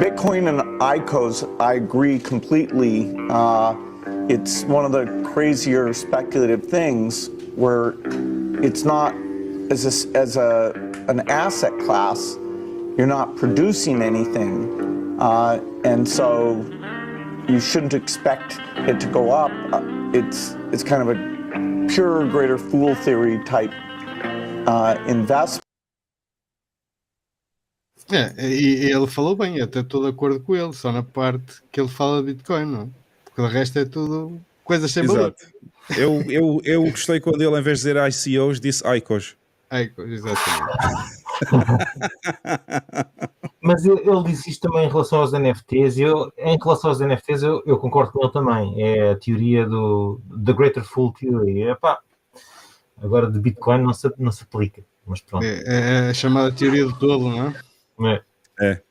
Bitcoin and ICOs, I agree completely. It's one of the crazier speculative things where it's not as an asset class, you're not producing anything, and so you shouldn't expect it to go up. It's kind of a pure greater fool theory type investment. E ele falou bem, até estou de acordo com ele, só na parte que ele fala de Bitcoin, não é? Porque o resto é tudo coisas sem valor. Eu gostei quando ele, em vez de dizer ICOs, disse ICOs. ICOs, exatamente. Mas ele disse isto também em relação aos NFTs, e em relação aos NFTs eu concordo com ele também. É a teoria The Greater Fool Theory. Agora de Bitcoin não se aplica, mas pronto. É a chamada teoria do tolo, não é? É.